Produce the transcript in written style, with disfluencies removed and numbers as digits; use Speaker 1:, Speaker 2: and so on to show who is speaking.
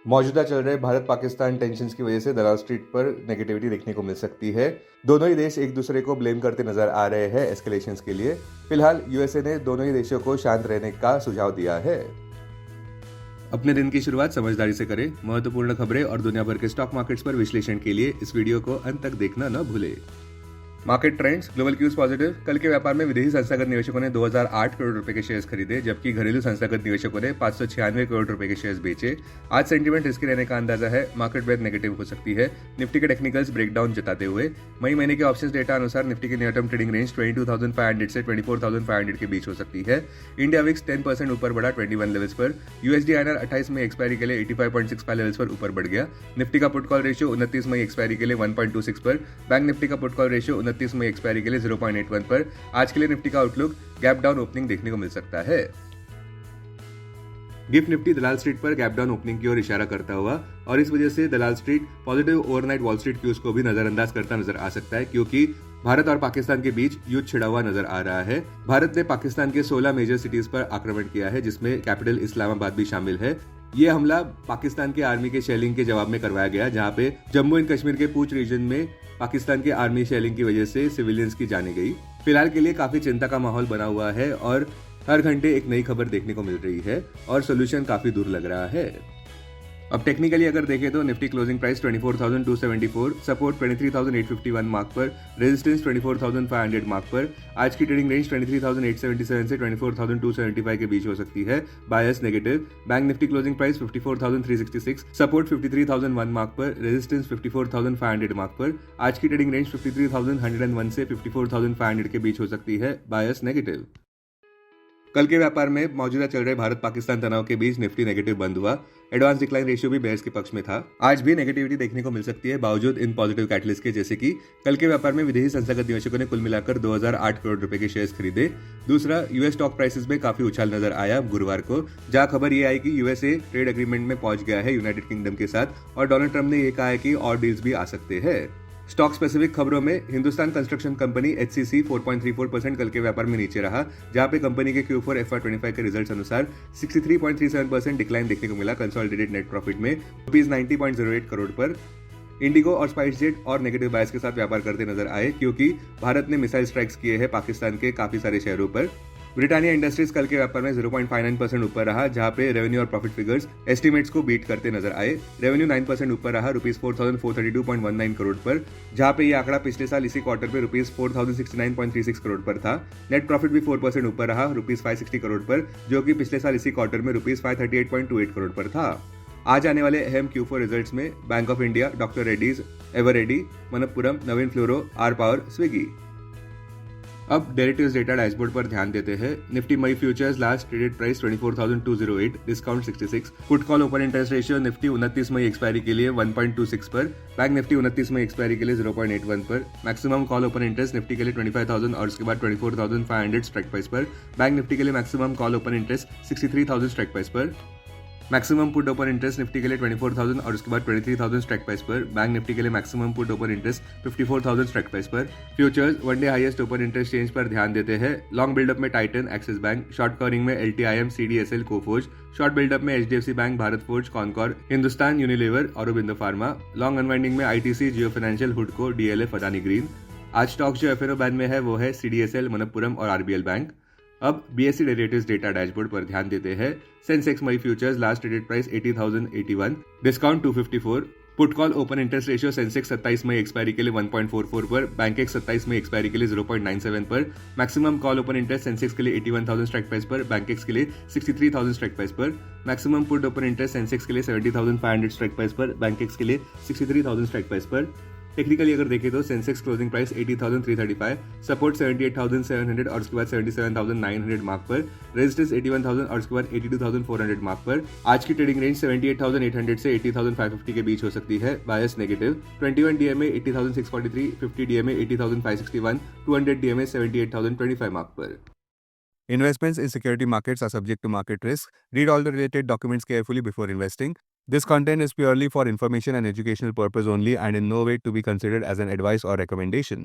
Speaker 1: मौजूदा चल रहे भारत पाकिस्तान टेंशन्स की वजह से दलाल स्ट्रीट पर नेगेटिविटी देखने को मिल सकती है। दोनों ही देश एक दूसरे को ब्लेम करते नजर आ रहे हैं एस्केलेशंस के लिए। फिलहाल यूएसए ने दोनों ही देशों को शांत रहने का सुझाव दिया है। अपने दिन की शुरुआत समझदारी से करें। महत्वपूर्ण खबरें और दुनिया भर के स्टॉक मार्केट्स पर विश्लेषण के लिए इस वीडियो को अंत तक देखना न भूलें। Market trends, global cues positive. कल के व्यापार में विदेशी संस्थागत निवेशकों ने 2008 करोड़ रुपए के शेयर्स खरीदे, जबकि घरेलू संस्थागत निवेशकों ने 596 करोड़ रुपए के शेयर्स बेचे। आज सेंटीमेंट रिस्की रहने का अंदाजा है। मार्केट ब्रेथ नेगेटिव हो सकती है। निफ्टी के टेक्निकल्स ब्रेकडाउन जताते हुए मई महीने के ऑप्शंस डेटा अनुसार निफ्टी की नियर टर्म ट्रेडिंग रेंज 22,500 से 24,500 के बीच हो सकती है। इंडिया विक्स 10% ऊपर बढ़ा 21 लेवल्स पर। यूएसडी INR 28 मई एक्सपायरी के लिए 85.65 लेवल्स पर ऊपर बढ़ गया। निफ्टी का पुट कॉल रेशियो 29 मई एक्सपायरी के लिए 1.26 पर। बैंक निफ्टी का पुट कॉल रेशियो 29 मई एक्सपायरी के लिए 0.81 पर। आज के लिए निफ्टी का आउटलुक गैप डाउन ओपनिंग देखने को मिल सकता है। गिफ्ट निफ्टी दलाल स्ट्रीट पर गैप डाउन ओपनिंग की ओर इशारा करता हुआ और इस वजह से Dalal Street positive overnight Wall Street cues को भी नजरअंदाज करता नजर आ सकता है, क्योंकि भारत और पाकिस्तान के बीच युद्ध छिड़ा हुआ नजर आ रहा है। भारत ने पाकिस्तान के 16 मेजर सिटीज पर आक्रमण किया है, जिसमें कैपिटल इस्लामाबाद भी शामिल है। ये हमला पाकिस्तान के आर्मी के शेलिंग के जवाब में करवाया गया, जहां पे जम्मू एंड कश्मीर के पूंछ रीजन में पाकिस्तान के आर्मी शेलिंग की वजह से सिविलियंस की जाने गई। फिलहाल के लिए काफी चिंता का माहौल बना हुआ है और हर घंटे एक नई खबर देखने को मिल रही है और सोल्यूशन काफी दूर लग रहा है। अब टेक्निकली अगर देखें तो Nifty closing price 24,274, support 23,851 mark पर, रेजिस्टेंस 24,500 मार्क पर। आज की ट्रेडिंग रेंज 23,877 से 24,275 के बीच हो सकती है। Bias negative. Bank Nifty closing price 54,366, support 53,001 mark पर, रेजिस्टेंस 54,500 मार्क पर। आज की ट्रेडिंग रेंज 53,101 से 54,500 के बीच हो सकती है। Bias negative. कल के व्यापार में मौजूदा चल रहे भारत पाकिस्तान तनाव के बीच निफ्टी नेगेटिव बंद हुआ। एडवांस डिक्लाइन रेशियो भी बेयर्स के पक्ष में था। आज भी नेगेटिविटी देखने को मिल सकती है, बावजूद इन पॉजिटिव कैटलिस्ट के, जैसे कि कल के व्यापार में विदेशी संस्थागत निवेशकों ने कुल मिलाकर 2008 करोड़ रुपए के शेयर्स खरीदे। दूसरा, यूएस स्टॉक प्राइसेस में काफी उछाल नजर आया गुरुवार को, जहां खबर ये आई कि यूएसए ट्रेड एग्रीमेंट में पहुंच गया है यूनाइटेड किंगडम के साथ और डोनाल्ड ट्रंप ने यह कहा है कि और डील्स भी आ सकते हैं। स्टॉक स्पेसिफिक खबरों में हिंदुस्तान कंस्ट्रक्शन कंपनी HCC 4.34% कल के व्यापार में नीचे रहा, जहां पे कंपनी के Q4 FY25 के रिजल्ट्स अनुसार 63.37% डिक्लाइन देखने को मिला कंसोलिडेटेड नेट प्रॉफिट में ₹90.08 करोड़ पर। इंडिगो और स्पाइस जेट और नेगेटिव बायस के साथ व्यापार करते नजर आए, क्योंकि भारत ने मिसाइल स्ट्राइक्स किए हैं पाकिस्तान के काफी सारे शहरों पर। ब्रिटानिया इंडस्ट्रीज कल के व्यापार में 0.59% ऊपर रहा, जहां पे रेवेन्यू और प्रॉफिट फिगर्स एस्टिमेट्स को बीट करते नजर आए। रेवेन्यू 9% ऊपर रहा ₹4,432.19 करोड़ पर, जहां पे ये आंकड़ा पिछले साल इसी क्वार्टर पे ₹4,069.36 करोड़ पर था। नेट प्रॉफिट भी 4% ऊपर रहा ₹560 करोड़ पर, जो कि पिछले साल इसी क्वार्टर में ₹538.28 करोड़ पर था। आज आने वाले अहम Q4 रिजल्ट्स में bank of India, doctor Reddy's, Eveready, Manappuram, Navin Fluoro, R Power, Swiggy. अब डेरिवेटिव्स डेटा डैशबोर्ड पर ध्यान देते हैं। निफ्टी मई futures last traded price 24,208, discount 66। Put call open interest ratio Nifty 29 मई एक्सपायरी के लिए 1.26 पर। बैंक निफ्टी 29 मई एक्सपायरी के लिए 0.81 पर। Maximum call open interest Nifty के लिए 25,000 और उसके बाद 24,500 स्ट्राइक प्राइस पर। बैंक निफ्टी के लिए maximum call open interest 63,000 strike price पर। Maximum put open interest Nifty के लिए 24,000 और उसके बाद 23,000 स्ट्राइक प्राइस पर। बैंक निफ्टी के लिए maximum put open interest 54,000 strike price पर। Futures one day highest open interest change पर ध्यान देते हैं। लॉन्ग बिल्डअप में Titan, Axis bank. Short covering में LTIM, CDSL, Coforge. Short buildup में HDFC bank, Bharat Forge, Concor, Hindustan Unilever, Aurobindo Pharma. Long unwinding में ITC, Jio Financial, हुडको, DLF, अदानी ग्रीन। आज स्टॉक्स जो FNO बैन में है वो है CDSL, मनप्पुरम और RBL बैंक। अब BSE डेरिवेटिव्स डेटा डैशबोर्ड पर ध्यान देते हैं। सेंसेक्स मई futures last traded price 80,081, discount 254। Put call open interest ratio Sensex 27 मई एक्सपायरी के लिए 1.44 पर। बैंकेक्स 27 मई एक्सपायरी के लिए 0.97 पर। Maximum call open interest Sensex के लिए 81,000 स्ट्राइक प्राइस पर, बैंकेक्स के लिए 63,000 स्ट्राइक प्राइस पर। Maximum put open interest Sensex के लिए 70,500 स्ट्राइक प्राइस पर, बैंकेक्स के लिए 63,000 स्ट्राइक प्राइस पर। टेक्निकली अगर देखें तो सेंसेक्स क्लोजिंग प्राइस 80,335, सपोर्ट 78,700 और उसके बाद 77,900 मार्क पर, रेजिस्टेंस 81,000 और उसके बाद 82,400 मार्क पर। आज की ट्रेडिंग रेंज 78,800 से 80,550 के बीच हो सकती है। Bias negative. 21 DMA 80,643, 50 DMA 80,561, 200 DMA 78,025 mark पर।
Speaker 2: Investments in security markets are subject to market risk. Read all the related documents carefully before investing. This content is purely for information and educational purpose only and in no way to be considered as an advice or recommendation.